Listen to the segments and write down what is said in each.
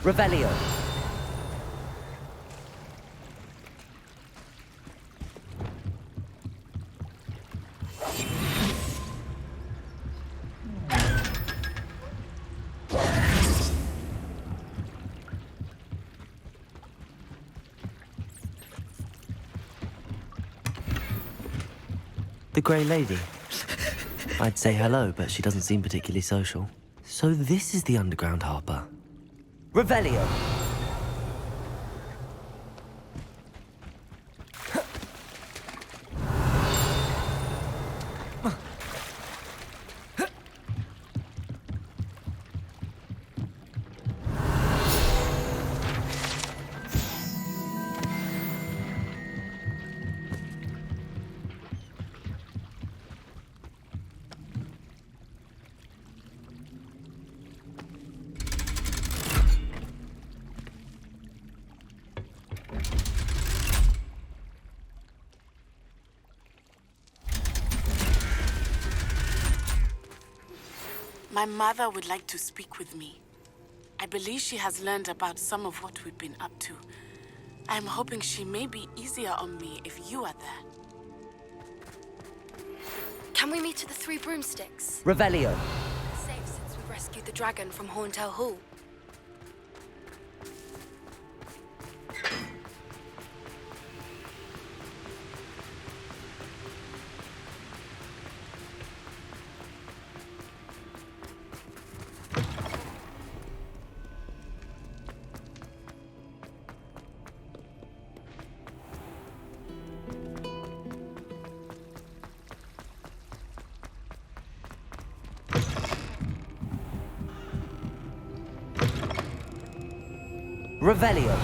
Revelio. The Grey Lady. I'd say hello, but she doesn't seem particularly social. So this is the underground harbour. Revelio. My mother would like to speak with me. I believe she has learned about some of what we've been up to. I'm hoping she may be easier on me if you are there. Can we meet at the Three Broomsticks? Revelio. Safe since we rescued the dragon from Horntail Hall. Revelio.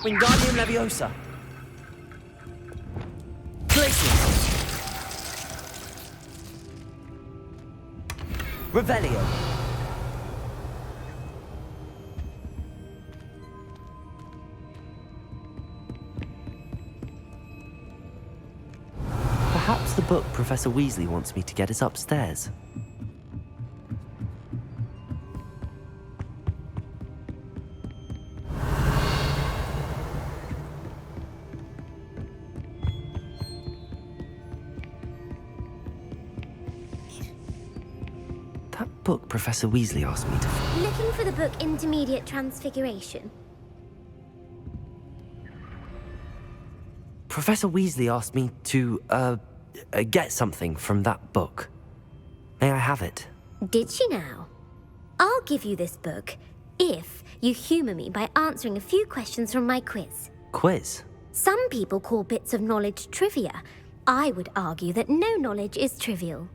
Wingardium Leviosa. Glacius. Revelio. Perhaps the book Professor Weasley wants me to get is upstairs. That book Professor Weasley asked me to... Looking for the book Intermediate Transfiguration? Professor Weasley asked me to, get something from that book. May I have it? Did she now? I'll give you this book if you humour me by answering a few questions from my quiz. Quiz? Some people call bits of knowledge trivia. I would argue that no knowledge is trivial.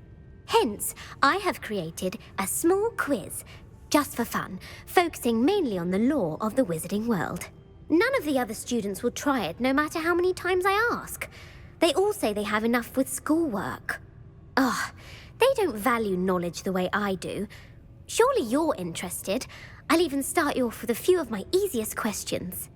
Hence, I have created a small quiz, just for fun, focusing mainly on the lore of the wizarding world. None of the other students will try it, no matter how many times I ask. They all say they have enough with schoolwork. Ugh, they don't value knowledge the way I do. Surely you're interested. I'll even start you off with a few of my easiest questions.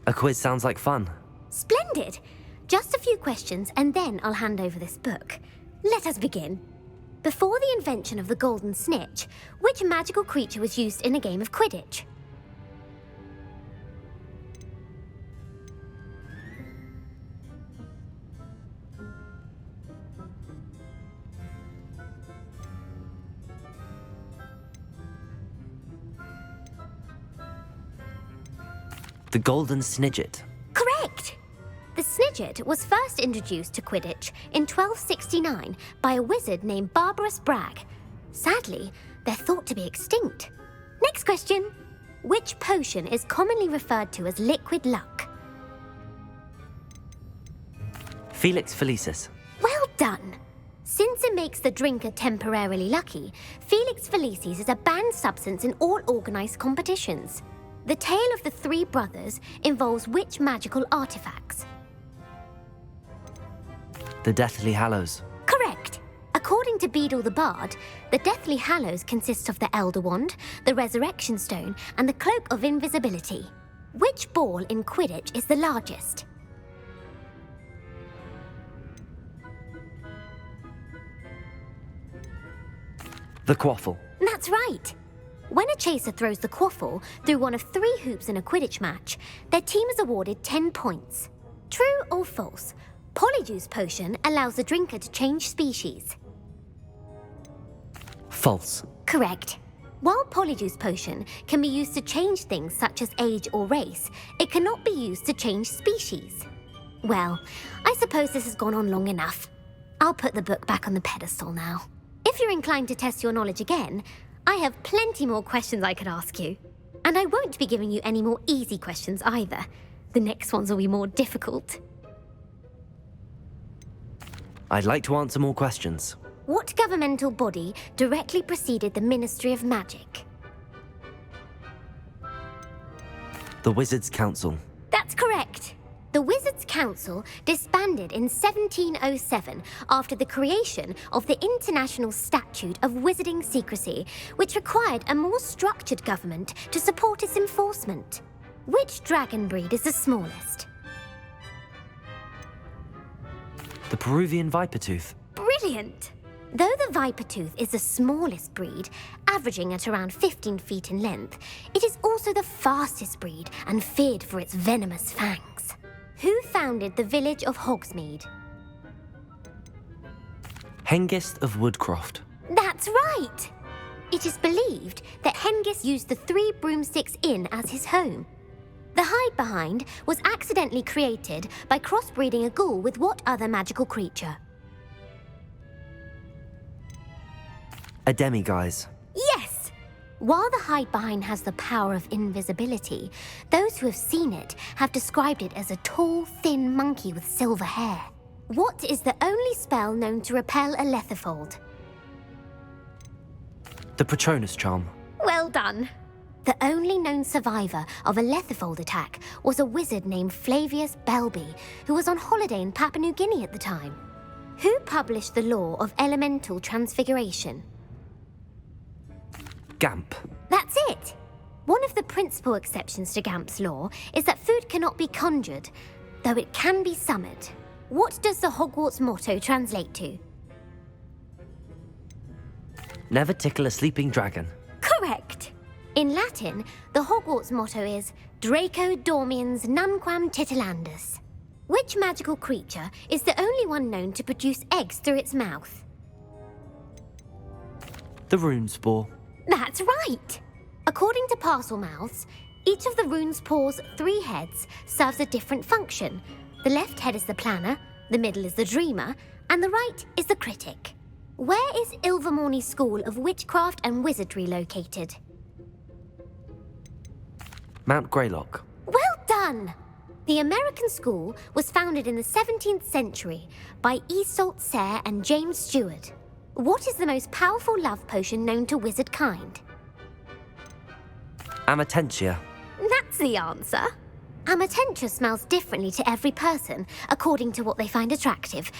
A quiz sounds like fun. Splendid! Just a few questions, and then I'll hand over this book. Let us begin. Before the invention of the golden snitch, which magical creature was used in a game of Quidditch? The Golden Snidget. Correct! The Snidget was first introduced to Quidditch in 1269 by a wizard named Barbarous Bragg. Sadly, they're thought to be extinct. Next question. Which potion is commonly referred to as liquid luck? Felix Felicis. Well done! Since it makes the drinker temporarily lucky, Felix Felicis is a banned substance in all organised competitions. The tale of the three brothers involves which magical artifacts? The Deathly Hallows. Correct. According to Beedle the Bard, the Deathly Hallows consists of the Elder Wand, the Resurrection Stone, and the Cloak of Invisibility. Which ball in Quidditch is the largest? The quaffle. That's right. When a chaser throws the quaffle through one of 3 hoops in a Quidditch match, their team is awarded 10 points. True or false? Polyjuice Potion allows the drinker to change species. False. Correct. While Polyjuice Potion can be used to change things such as age or race, it cannot be used to change species. Well, I suppose this has gone on long enough. I'll put the book back on the pedestal now. If you're inclined to test your knowledge again, I have plenty more questions I could ask you. And I won't be giving you any more easy questions either. The next ones will be more difficult. I'd like to answer more questions. What governmental body directly preceded the Ministry of Magic? The Wizards' Council. That's correct. The Wizards' Council disbanded in 1707 after the creation of the International Statute of Wizarding Secrecy, which required a more structured government to support its enforcement. Which dragon breed is the smallest? The Peruvian Vipertooth. Brilliant! Though the Vipertooth is the smallest breed, averaging at around 15 feet in length, it is also the fastest breed and feared for its venomous fangs. Who founded the village of Hogsmeade? Hengist of Woodcroft. That's right! It is believed that Hengist used the 3 Broomsticks Inn as his home. The hide behind was accidentally created by crossbreeding a ghoul with what other magical creature? A demiguise. Yes! While the hide behind has the power of invisibility, those who have seen it have described it as a tall, thin monkey with silver hair. What is the only spell known to repel a letherfold? The Patronus Charm. Well done. The only known survivor of a letherfold attack was a wizard named Flavius Belby, who was on holiday in Papua New Guinea at the time. Who published the law of elemental transfiguration? Gamp. That's it! One of the principal exceptions to Gamp's law is that food cannot be conjured, though it can be summoned. What does the Hogwarts motto translate to? Never tickle a sleeping dragon. Correct! In Latin, the Hogwarts motto is Draco Dormiens Nunquam Titilandus. Which magical creature is the only one known to produce eggs through its mouth? The Runespore. That's right! According to Parselmouths, each of the Runespaw's 3 heads serves a different function. The left head is the planner, the middle is the dreamer, and the right is the critic. Where is Ilvermorny School of Witchcraft and Wizardry located? Mount Greylock. Well done! The American school was founded in the 17th century by Iseult Sayre and James Stewart. What is the most powerful love potion known to wizard kind? Amatentia. That's the answer. Amatentia smells differently to every person according to what they find attractive,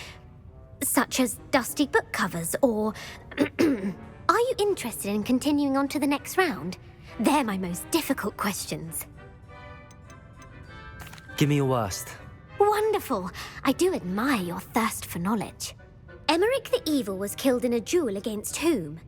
such as dusty book covers or... Are you interested in continuing on to the next round? They're my most difficult questions. Give me your worst. Wonderful. I do admire your thirst for knowledge. Emeric the Evil was killed in a duel against whom?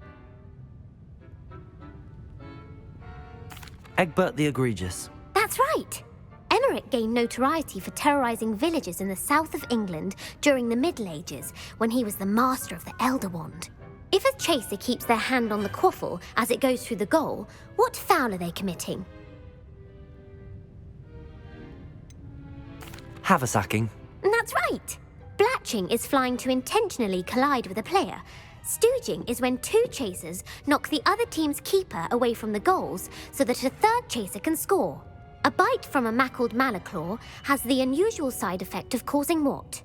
Egbert the Egregious. That's right. Emeric gained notoriety for terrorizing villages in the south of England during the Middle Ages when he was the master of the Elder Wand. If a chaser keeps their hand on the quaffle as it goes through the goal, what foul are they committing? Haversacking. That's right. Blatching is flying to intentionally collide with a player. Stooging is when 2 chasers knock the other team's keeper away from the goals so that a 3rd chaser can score. A bite from a mackled malaclaw has the unusual side effect of causing what?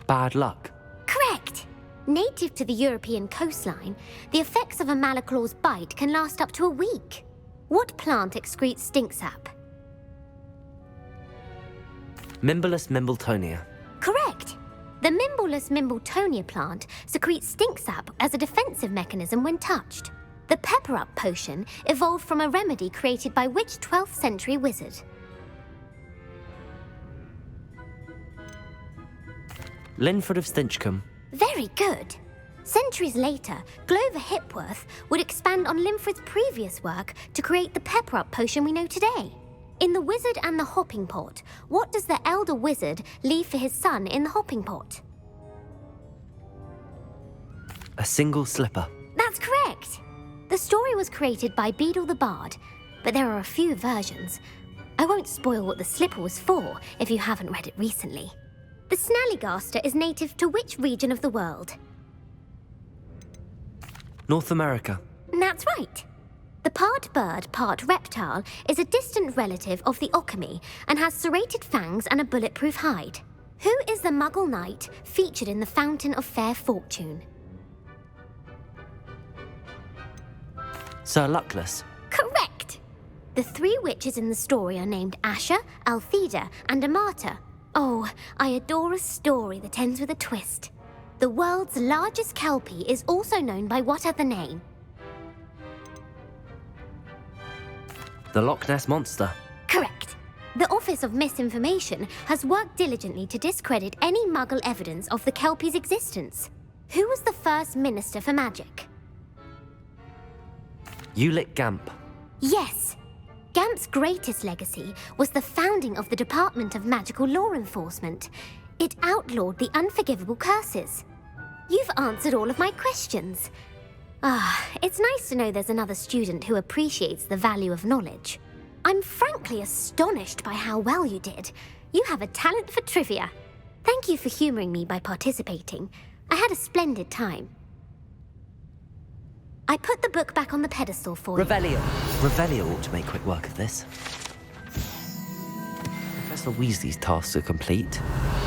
Bad luck. Correct! Native to the European coastline, the effects of a malaclaw's bite can last up to a week. What plant excretes stink sap? Mimblus Mimbletonia. Correct! The Mimblus Mimbletonia plant secretes stink sap as a defensive mechanism when touched. The pepper-up potion evolved from a remedy created by which 12th century wizard? Linford of Stinchcombe. Very good. Centuries later, Glover Hipworth would expand on Limfred's previous work to create the pepper-up potion we know today. In The Wizard and the Hopping Pot, what does the elder wizard leave for his son in the hopping pot? A single slipper. That's correct! The story was created by Beadle the Bard, but there are a few versions. I won't spoil what the slipper was for if you haven't read it recently. The Snallygaster is native to which region of the world? North America. That's right. The part bird, part reptile is a distant relative of the Occamy and has serrated fangs and a bulletproof hide. Who is the Muggle knight featured in the Fountain of Fair Fortune? Sir Luckless. Correct! The three witches in the story are named Asher, Altheda, and Amata. Oh, I adore a story that ends with a twist. The world's largest kelpie is also known by what other name? The Loch Ness Monster. Correct. The Office of Misinformation has worked diligently to discredit any Muggle evidence of the kelpie's existence. Who was the first Minister for Magic? Ulick Gamp. Yes. Gamp's greatest legacy was the founding of the Department of Magical Law Enforcement. It outlawed the unforgivable curses. You've answered all of my questions. It's nice to know there's another student who appreciates the value of knowledge. I'm frankly astonished by how well you did. You have a talent for trivia. Thank you for humoring me by participating. I had a splendid time. I put the book back on the pedestal for you. Revelio ought to make quick work of this. Professor Weasley's tasks are complete.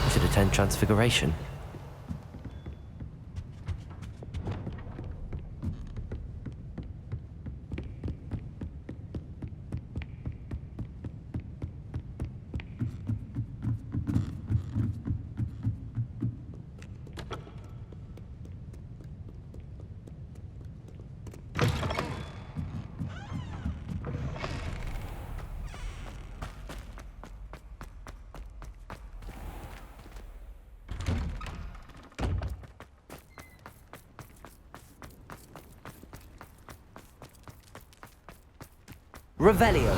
We should attend Transfiguration. Revelio.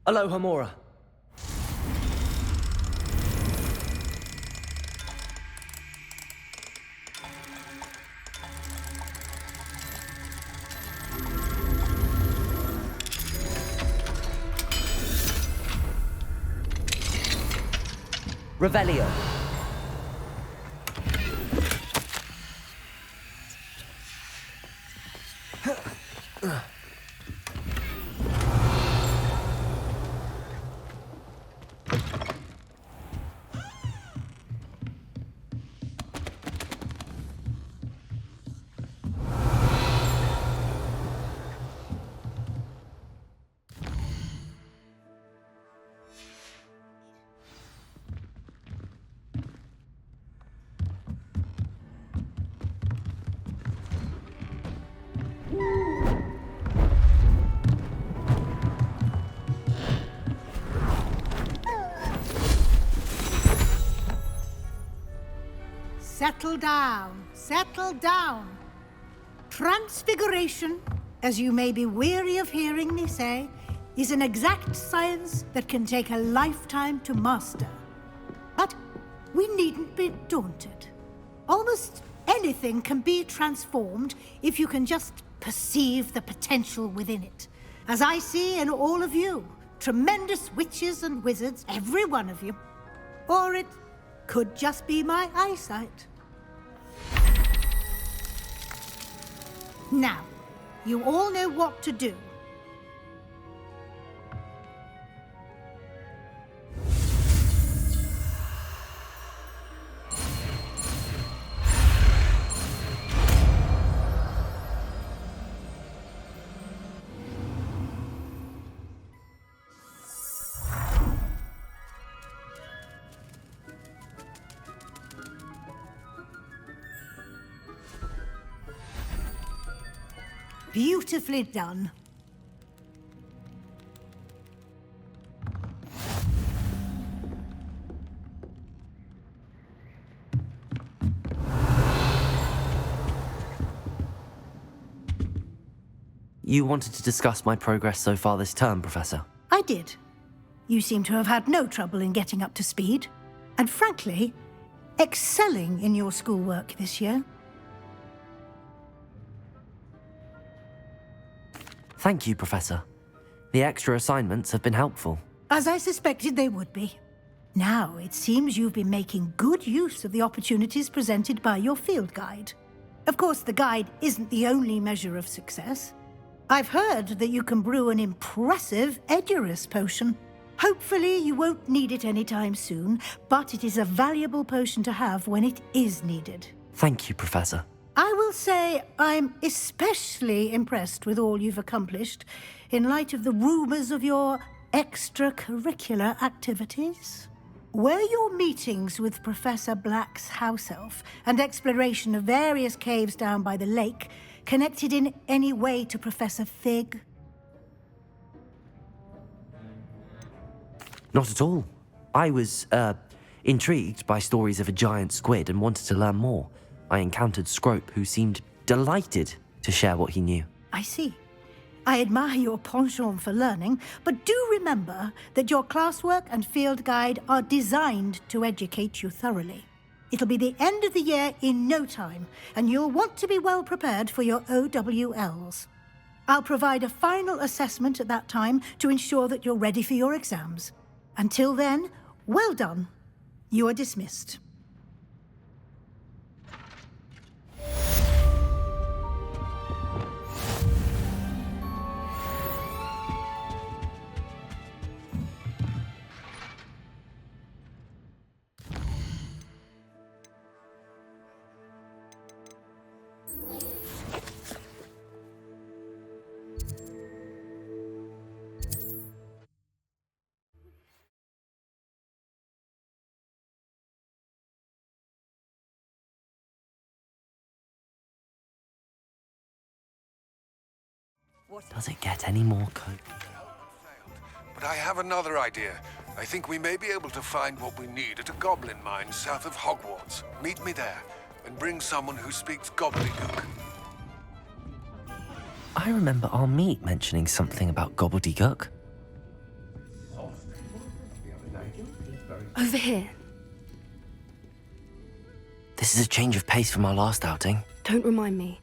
Alohomora. Revelio. Settle down, settle down. Transfiguration, as you may be weary of hearing me say, is an exact science that can take a lifetime to master. But we needn't be daunted. Almost anything can be transformed if you can just perceive the potential within it. As I see in all of you, tremendous witches and wizards, every one of you. Or it could just be my eyesight. Now, you all know what to do. Beautifully done. You wanted to discuss my progress so far this term, Professor? I did. You seem to have had no trouble in getting up to speed, and frankly, excelling in your schoolwork this year. Thank you, Professor. The extra assignments have been helpful. As I suspected they would be. Now, it seems you've been making good use of the opportunities presented by your field guide. Of course, the guide isn't the only measure of success. I've heard that you can brew an impressive Edurus potion. Hopefully, you won't need it anytime soon, but it is a valuable potion to have when it is needed. Thank you, Professor. I will say I'm especially impressed with all you've accomplished in light of the rumors of your extracurricular activities. Were your meetings with Professor Black's house elf and exploration of various caves down by the lake connected in any way to Professor Fig? Not at all. I was, intrigued by stories of a giant squid and wanted to learn more. I encountered Scrope, who seemed delighted to share what he knew. I see. I admire your penchant for learning, but do remember that your classwork and field guide are designed to educate you thoroughly. It'll be the end of the year in no time, and you'll want to be well prepared for your OWLs. I'll provide a final assessment at that time to ensure that you're ready for your exams. Until then, well done. You are dismissed. Does it get any more copious? But I have another idea. I think we may be able to find what we need at a goblin mine south of Hogwarts. Meet me there, and bring someone who speaks gobbledygook. I remember our meet mentioning something about gobbledygook. Over here. This is a change of pace from our last outing. Don't remind me.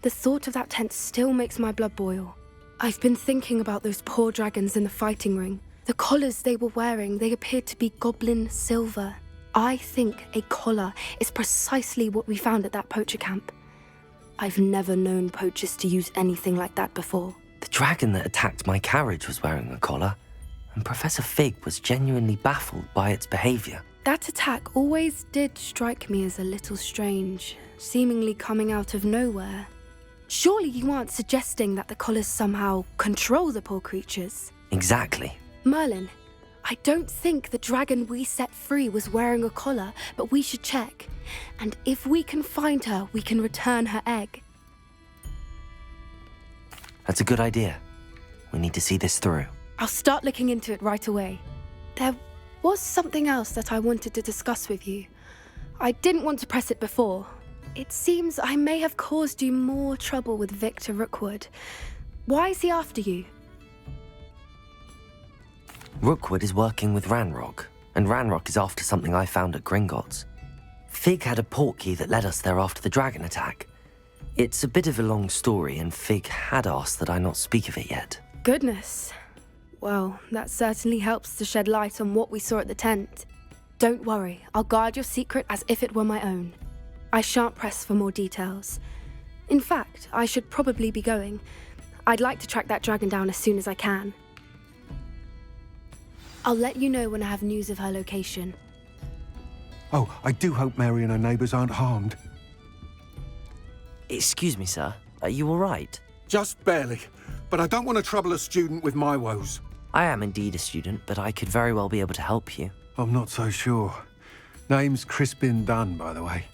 The thought of that tent still makes my blood boil. I've been thinking about those poor dragons in the fighting ring. The collars they were wearing, they appeared to be goblin silver. I think a collar is precisely what we found at that poacher camp. I've never known poachers to use anything like that before. The dragon that attacked my carriage was wearing a collar, and Professor Fig was genuinely baffled by its behavior. That attack always did strike me as a little strange, seemingly coming out of nowhere. Surely you aren't suggesting that the collars somehow control the poor creatures? Exactly. Merlin, I don't think the dragon we set free was wearing a collar, but we should check. And if we can find her, we can return her egg. That's a good idea. We need to see this through. I'll start looking into it right away. There was something else that I wanted to discuss with you. I didn't want to press it before. It seems I may have caused you more trouble with Victor Rookwood. Why is he after you? Rookwood is working with Ranrock, and Ranrock is after something I found at Gringotts. Fig had a portkey that led us there after the dragon attack. It's a bit of a long story, and Fig had asked that I not speak of it yet. Goodness. Well, that certainly helps to shed light on what we saw at the tent. Don't worry, I'll guard your secret as if it were my own. I shan't press for more details. In fact, I should probably be going. I'd like to track that dragon down as soon as I can. I'll let you know when I have news of her location. Oh, I do hope Mary and her neighbours aren't harmed. Excuse me, sir. Are you all right? Just barely. But I don't want to trouble a student with my woes. I am indeed a student, but I could very well be able to help you. I'm not so sure. Name's Crispin Dunn, by the way.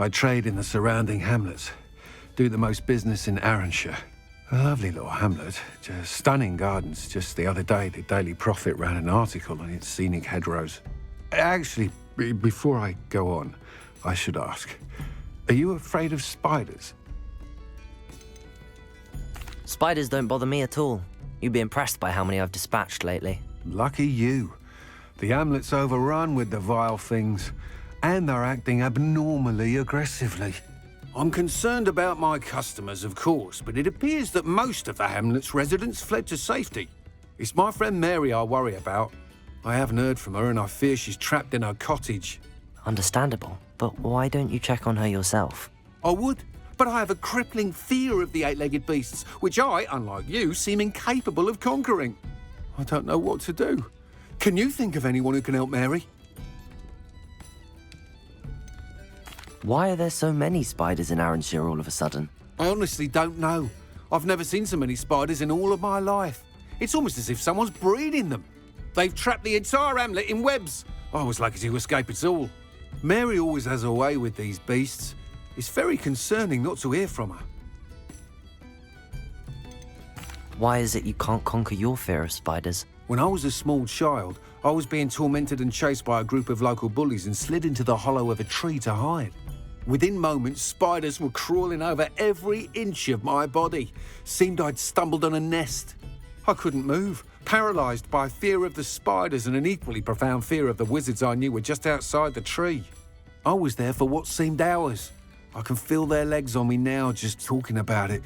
I trade in the surrounding hamlets. Do the most business in Arranshire. A lovely little hamlet. Just stunning gardens. Just the other day, the Daily Prophet ran an article on its scenic hedgerows. Actually, before I go on, I should ask, are you afraid of spiders? Spiders don't bother me at all. You'd be impressed by how many I've dispatched lately. Lucky you. The hamlet's overrun with the vile things, and they're acting abnormally aggressively. I'm concerned about my customers, of course, but it appears that most of the hamlet's residents fled to safety. It's my friend Mary I worry about. I haven't heard from her, and I fear she's trapped in her cottage. Understandable, but why don't you check on her yourself? I would, but I have a crippling fear of the eight-legged beasts, which I, unlike you, seem incapable of conquering. I don't know what to do. Can you think of anyone who can help Mary? Why are there so many spiders in Arranshire all of a sudden? I honestly don't know. I've never seen so many spiders in all of my life. It's almost as if someone's breeding them. They've trapped the entire hamlet in webs. I was lucky to escape it all. Mary always has a way with these beasts. It's very concerning not to hear from her. Why is it you can't conquer your fear of spiders? When I was a small child, I was being tormented and chased by a group of local bullies and slid into the hollow of a tree to hide. Within moments, spiders were crawling over every inch of my body. Seemed I'd stumbled on a nest. I couldn't move, paralysed by fear of the spiders and an equally profound fear of the wizards I knew were just outside the tree. I was there for what seemed hours. I can feel their legs on me now just talking about it.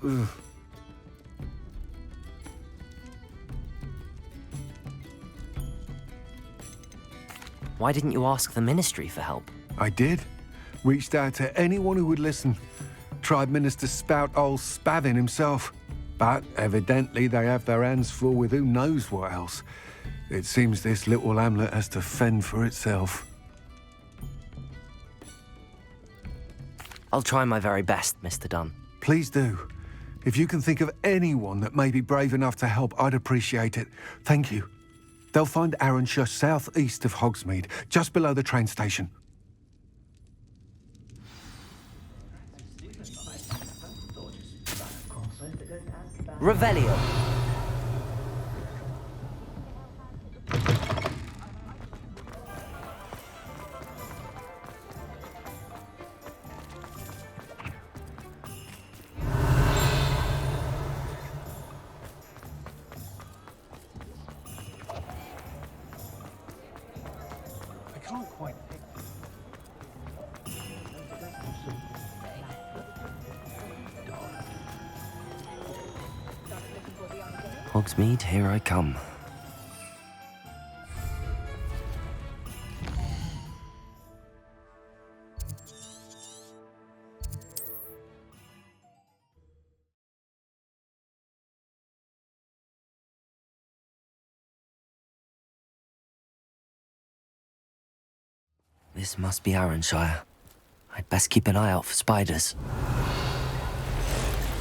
Ugh. Why didn't you ask the ministry for help? I did. Reached out to anyone who would listen. Tried Minister Spout old Spavin himself. But evidently they have their hands full with who knows what else. It seems this little hamlet has to fend for itself. I'll try my very best, Mr. Dunn. Please do. If you can think of anyone that may be brave enough to help, I'd appreciate it. Thank you. They'll find Arranshire southeast of Hogsmeade, just below the train station. Revelio. I can't quite pick. Hogsmeade, here I come. This must be Arranshire. I'd best keep an eye out for spiders.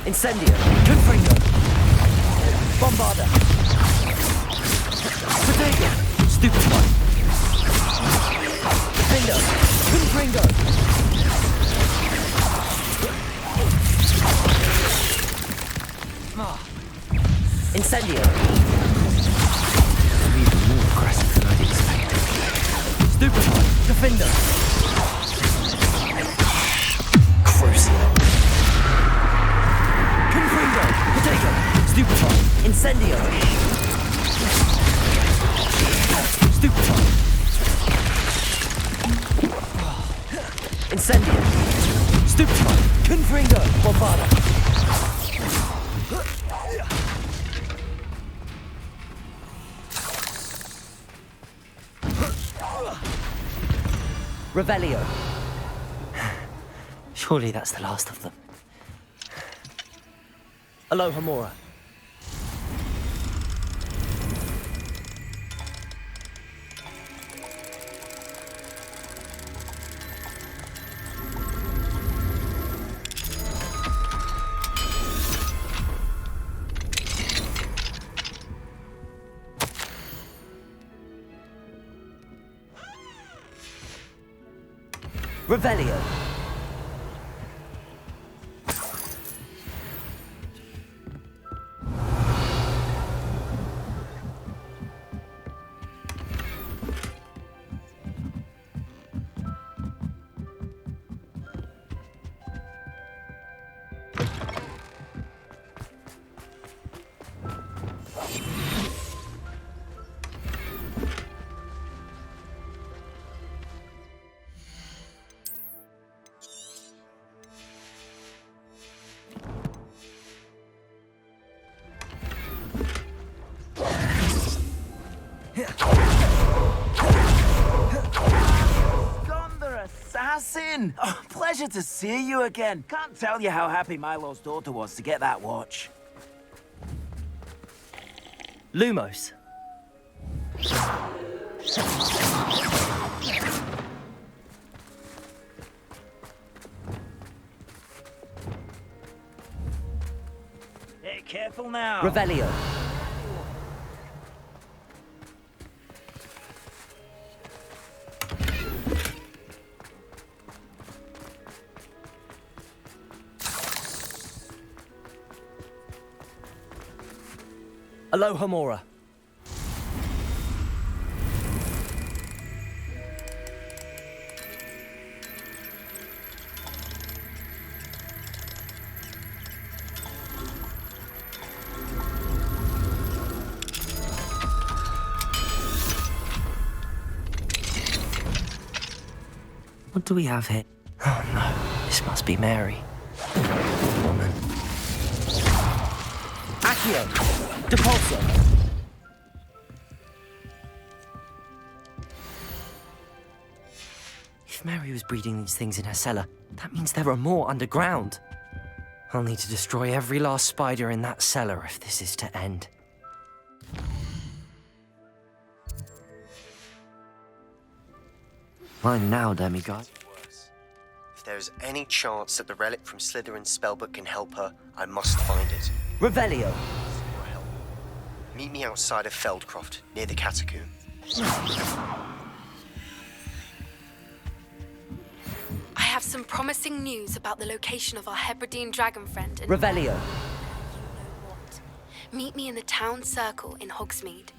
Incendio. Confringo. Bombarda. Potato. Stupefy. Defendo. Confringo. Incendio. They're even more aggressive than I'd expected. Stupefy. Defendo. Crucial. Confringo. Potato. Stupefy. Incendio. Stupefy. Incendio. Stupefy. Confringo. Bombarda. Revelio. Surely that's the last of them. Alohomora. Revelio. Assassin! Oh, pleasure to see you again. Can't tell you how happy Milo's daughter was to get that watch. Lumos. Hey, careful now. Revelio. Alohomora. What do we have here? Oh no, this must be Mary. Woman. Accio. Depulso. If Mary was breeding these things in her cellar, that means there are more underground. I'll need to destroy every last spider in that cellar if this is to end. Mine now, demigod. If there is any chance that the relic from Slytherin's spellbook can help her, I must find it. Revelio. Meet me outside of Feldcroft, near the catacomb. I have some promising news about the location of our Hebridean dragon friend. And Revelio. you know what? Meet me in the town circle in Hogsmeade.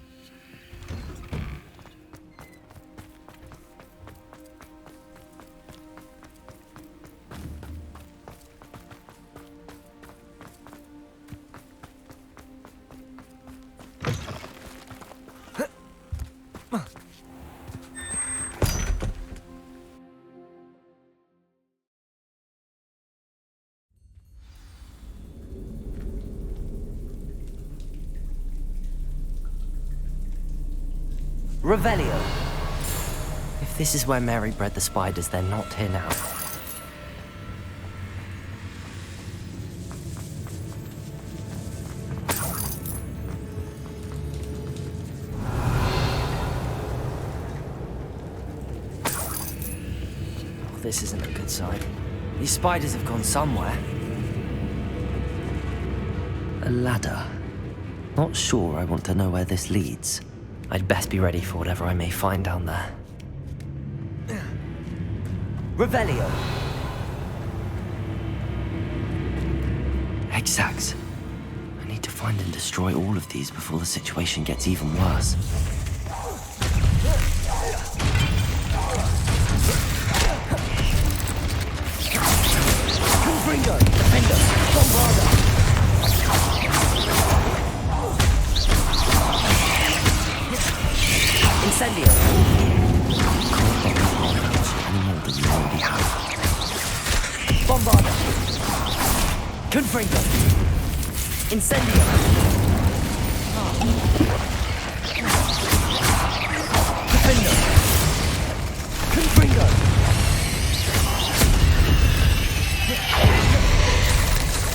Revelio. If this is where Mary bred the spiders, they're not here now. Oh, this isn't a good sign. These spiders have gone somewhere. A ladder. Not sure I want to know where this leads. I'd best be ready for whatever I may find down there. Revelio. Egg sacs. I need to find and destroy all of these before the situation gets even worse. Confringo. Defender. Bombarda. Incendio. Any more than you already have. Bombarda. Confringo. Incendio. Defender. Confringo.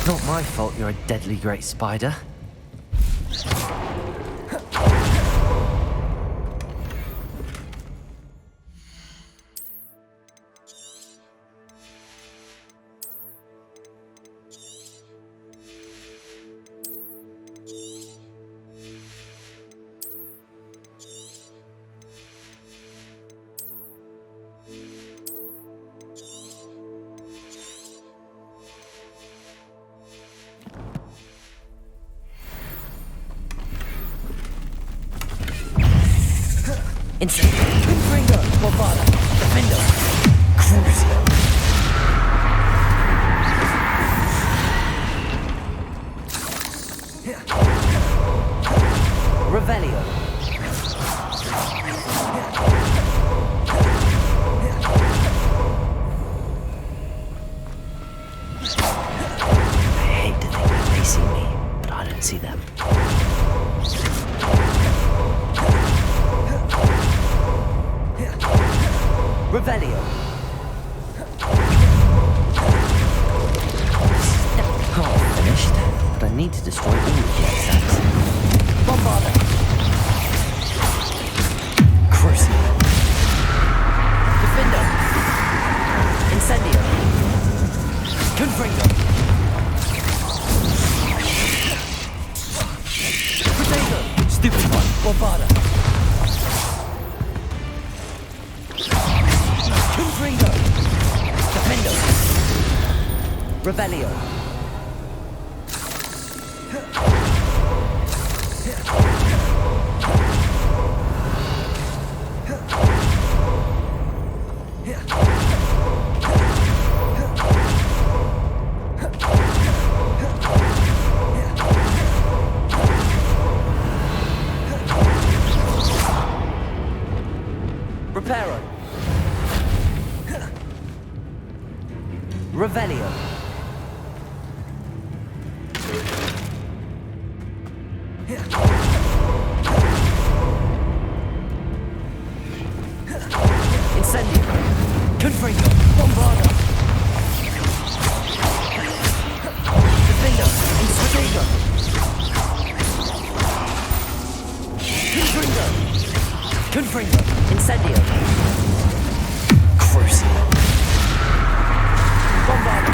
Not my fault you're a deadly great spider. Incendio. Confringo. Bombarda. Defender. Crucio. Revelio. I hate to think that they see me, but I don't see them. Revelio. Oh, finished. But I need to destroy all of the exits. Bombarda. Crucio. Defender. Incendio. Confringo. Potato. Stupid one. Bombarda. Confringo. Defendo. Revelio. Reparo. Revelio. Incendio. Confringo. Bombarda. Defender. Incendio. Confringo. Confringo. Incendio. Crucio. Bombarda.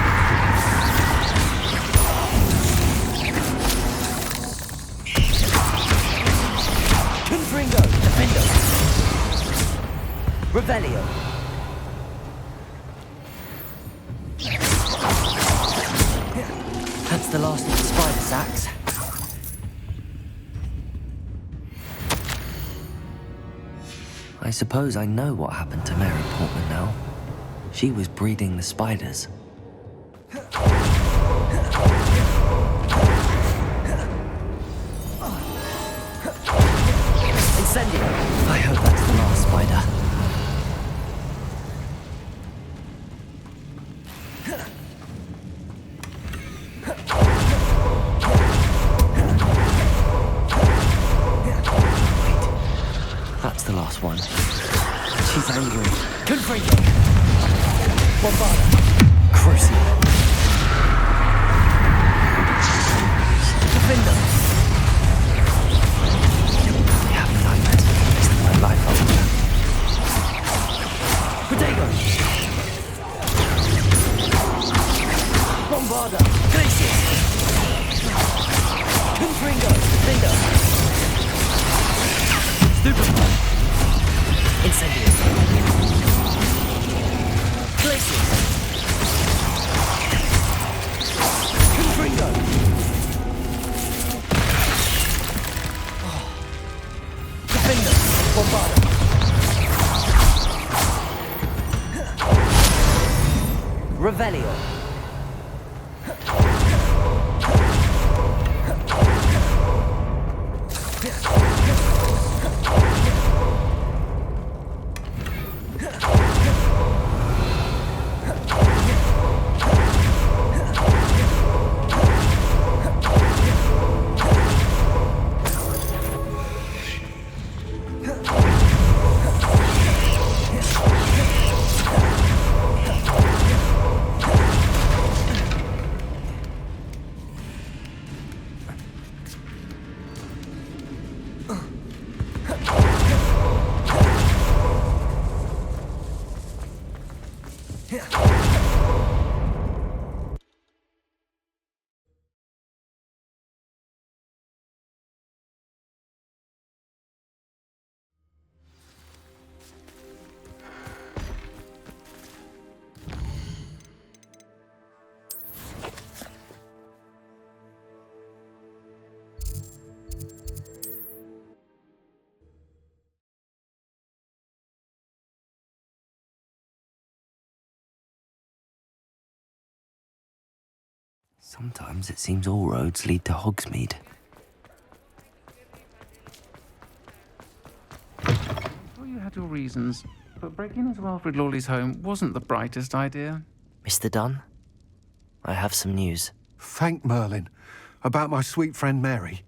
Confringo. Defender. Revelio. That's the last of the spider sacks. I suppose I know what happened to Mary Portman now. She was breeding the spiders. Incendio. I hope that's the last spider. That's the last one. She's angry. Confringo. Bombarda. Crucio. Defender. I have nightmares for the rest of my life after that. Potato. Bombarda. Glacius. Confringo. Defender. Stupefy. Incendio. Glacius. Confringo. Defender. Bombarda. Revelio. Sometimes it seems all roads lead to Hogsmeade. sure you had your reasons, but breaking into Alfred Lawley's home wasn't the brightest idea. Mr. Dunn, I have some news. Thank Merlin. About my sweet friend Mary.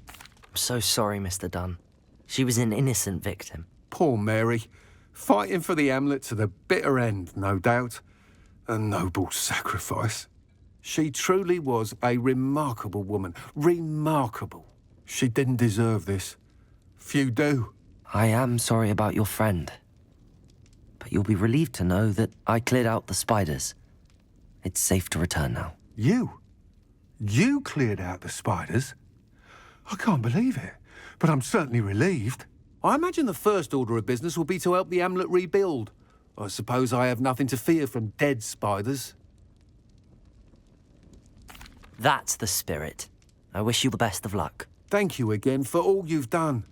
I'm so sorry, Mr. Dunn. She was an innocent victim. Poor Mary. Fighting for the Hamlet to the bitter end, no doubt. A noble sacrifice. She truly was a remarkable woman. Remarkable. She didn't deserve this. Few do. I am sorry about your friend. But you'll be relieved to know that I cleared out the spiders. It's safe to return now. You? You cleared out the spiders? I can't believe it, but I'm certainly relieved. I imagine the first order of business will be to help the Hamlet rebuild. I suppose I have nothing to fear from dead spiders. That's the spirit. I wish you the best of luck. Thank you again for all you've done.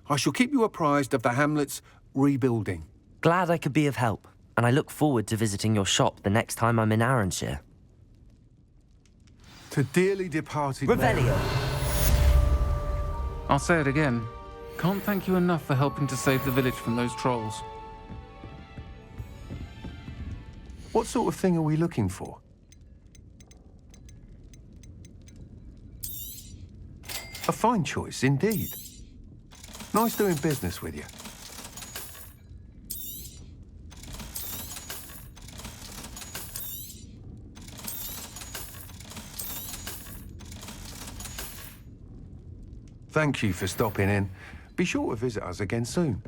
I shall keep you apprised of the Hamlet's rebuilding. Glad I could be of help, and I look forward to visiting your shop the next time I'm in Arranshire. To dearly departed Revelio. I'll say it again. Can't thank you enough for helping to save the village from those trolls. What sort of thing are we looking for? A fine choice, indeed. Nice doing business with you. Thank you for stopping in. Be sure to visit us again soon.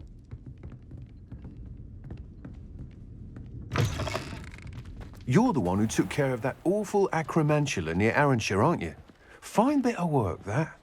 You're the one who took care of that awful acromantula near Arranshire, aren't you? Fine bit of work, that.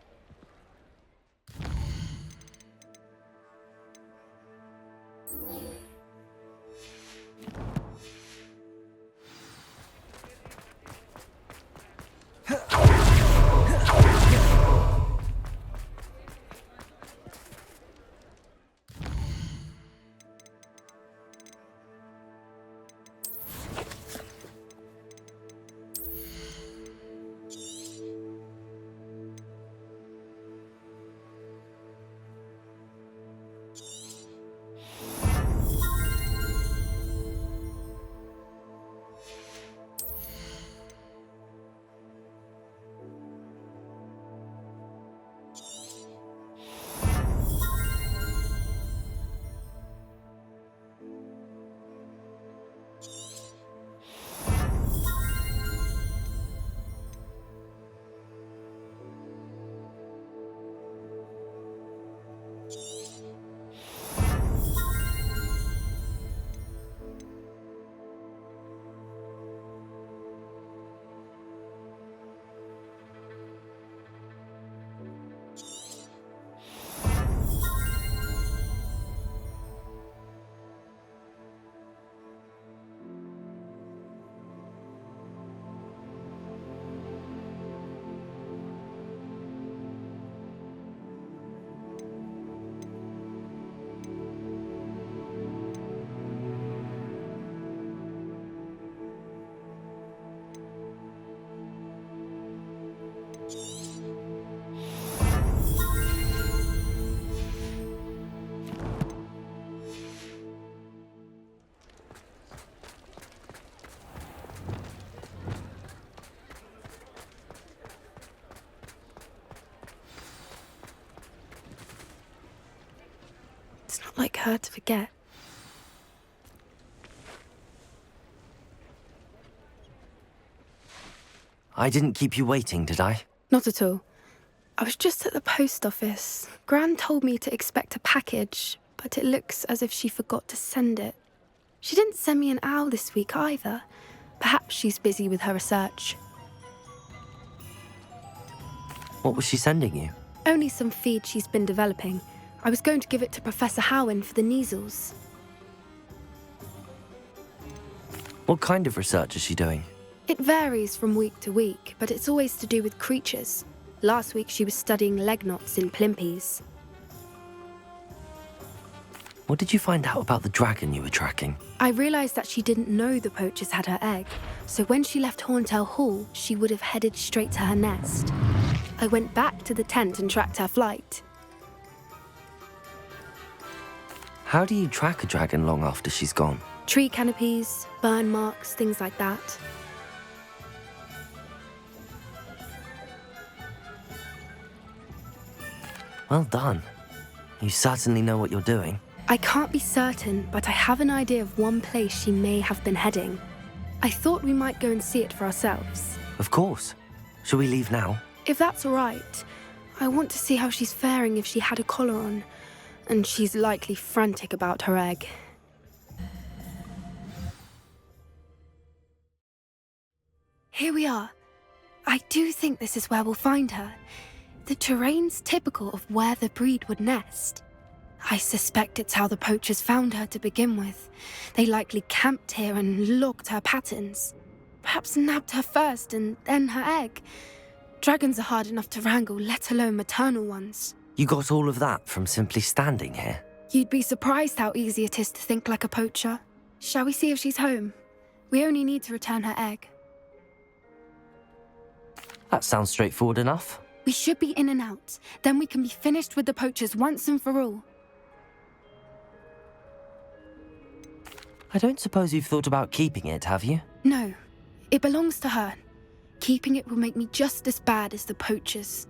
It's not like her to forget. I didn't keep you waiting, did I? Not at all. I was just at the post office. Gran told me to expect a package, but it looks as if she forgot to send it. She didn't send me an owl this week either. Perhaps she's busy with her research. What was she sending you? Only some feed she's been developing. I was going to give it to Professor Howin for the measles. What kind of research is she doing? It varies from week to week, but it's always to do with creatures. Last week she was studying leg knots in Plimpies. What did you find out about the dragon you were tracking? I realised that she didn't know the poachers had her egg, so when she left Horntail Hall, she would have headed straight to her nest. I went back to the tent and tracked her flight. How do you track a dragon long after she's gone? Tree canopies, burn marks, things like that. Well done. You certainly know what you're doing. I can't be certain, but I have an idea of one place she may have been heading. I thought we might go and see it for ourselves. Of course. Shall we leave now? If that's all right, I want to see how she's faring if she had a collar on. And she's likely frantic about her egg. Here we are. I do think this is where we'll find her. The terrain's typical of where the breed would nest. I suspect it's how the poachers found her to begin with. They likely camped here and logged her patterns. Perhaps nabbed her first and then her egg. Dragons are hard enough to wrangle, let alone maternal ones. You got all of that from simply standing here? You'd be surprised how easy it is to think like a poacher. Shall we see if she's home? We only need to return her egg. That sounds straightforward enough. We should be in and out. Then we can be finished with the poachers once and for all. I don't suppose you've thought about keeping it, have you? No. It belongs to her. Keeping it will make me just as bad as the poachers.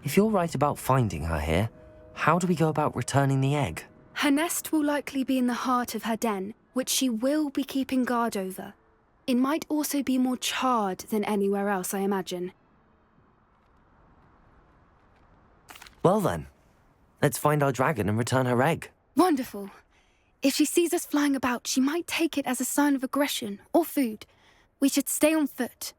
If you're right about finding her here, how do we go about returning the egg? Her nest will likely be in the heart of her den, which she will be keeping guard over. It might also be more charred than anywhere else, I imagine. Well then, let's find our dragon and return her egg. Wonderful. If she sees us flying about, she might take it as a sign of aggression or food. We should stay on foot.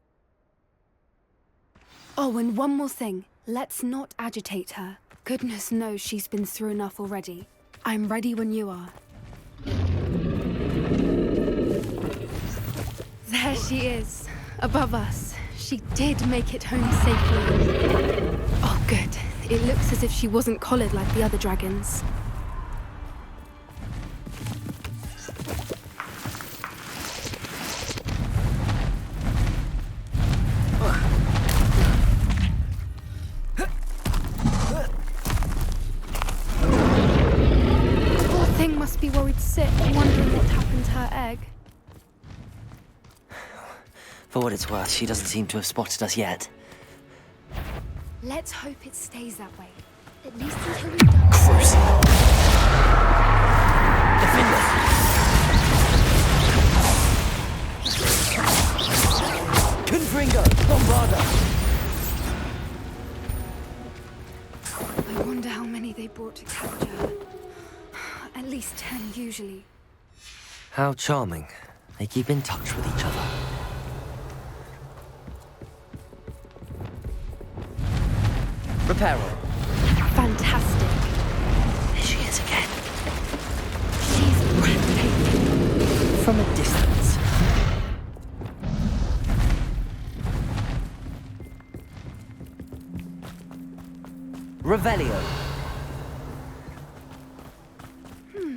Oh, and one more thing. Let's not agitate her. Goodness knows she's been through enough already. I'm ready when you are. There she is, above us. She did make it home safely. Oh, good. It looks as if she wasn't collared like the other dragons. Poor thing must be worried sick, wondering what happened to her egg. For what it's worth, she doesn't seem to have spotted us yet. Let's hope it stays that way. At least until we've done. Crucible. Confringo! Bombarda! I wonder how many they brought to capture her. At least 10 usually. How charming. They keep in touch with each other. Reparo. Fantastic. There she is again. She's breathtaking. From a distance. Revelio.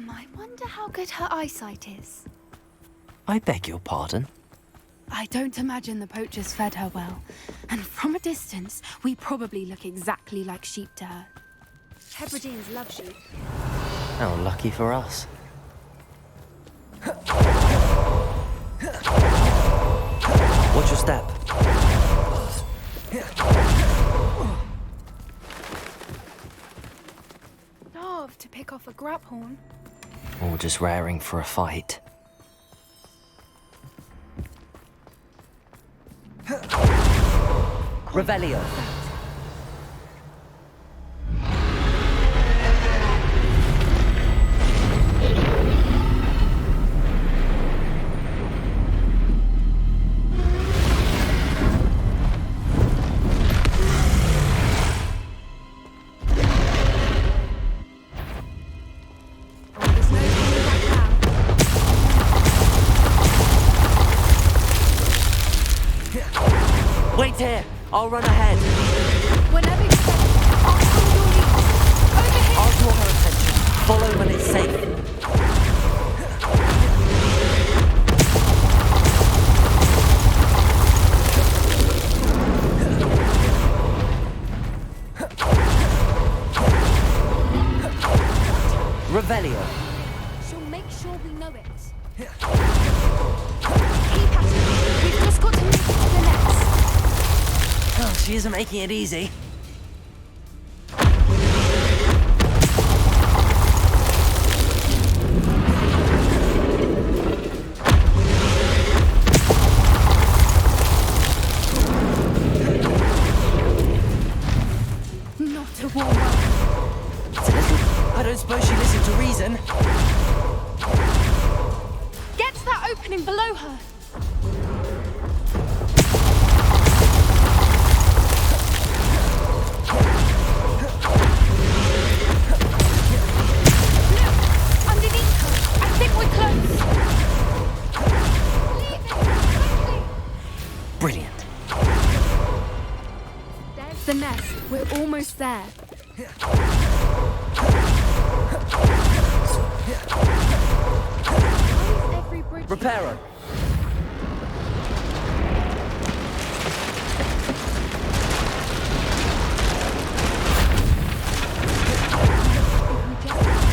I wonder how good her eyesight is. I beg your pardon? I don't imagine the poachers fed her well. And from a distance, we probably look exactly like sheep to her. Hebrideans love sheep. How lucky for us. Watch your step. Love to pick off a graphorn. Or just raring for a fight. Revelio. There's no coming back now. Wait here! I'll run ahead. Whenever you're ready, I'll follow your lead. Over here! I'll draw her attention. Follow when it's safe. Revelio. She'll make sure we know it. Keep at it. We've just got to make it to the next. Oh, she isn't making it easy. Not a warm welcome. It's a little... I don't suppose she listened to reason. Get to that opening below her. Look! Underneath her. I think we're close. Leave it, quickly. Brilliant. There's the nest. We're almost there. Why is every bridge... Reparo.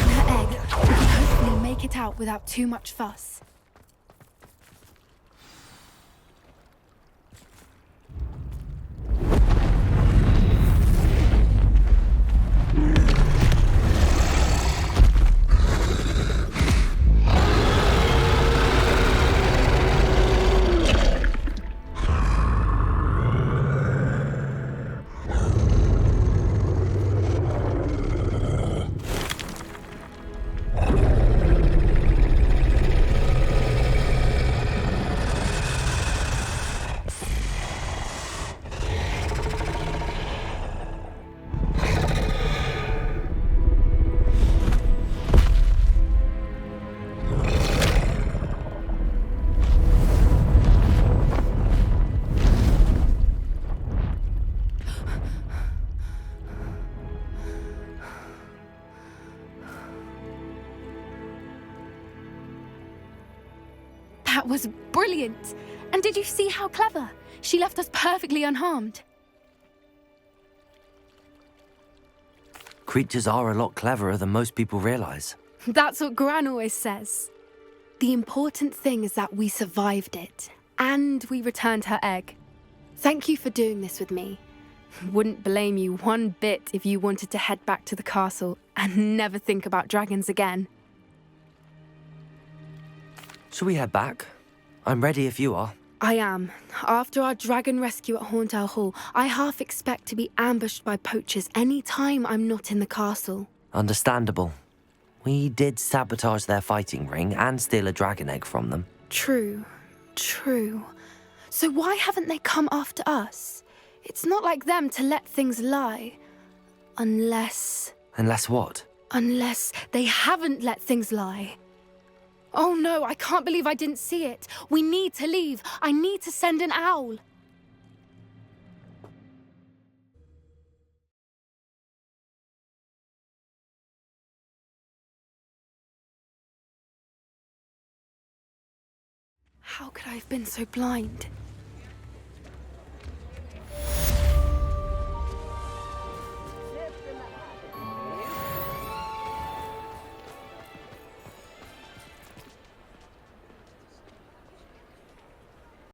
Her egg. We can hopefully make it out without too much fuss. That was brilliant! And did you see how clever? She left us perfectly unharmed. Creatures are a lot cleverer than most people realize. That's what Gran always says. The important thing is that we survived it, and we returned her egg. Thank you for doing this with me. Wouldn't blame you one bit if you wanted to head back to the castle and never think about dragons again. Shall we head back? I'm ready if you are. I am. After our dragon rescue at Hauntel Hall, I half expect to be ambushed by poachers any time I'm not in the castle. Understandable. We did sabotage their fighting ring and steal a dragon egg from them. True. So why haven't they come after us? It's not like them to let things lie. Unless What? Unless they haven't let things lie. Oh no, I can't believe I didn't see it. We need to leave. I need to send an owl. How could I have been so blind?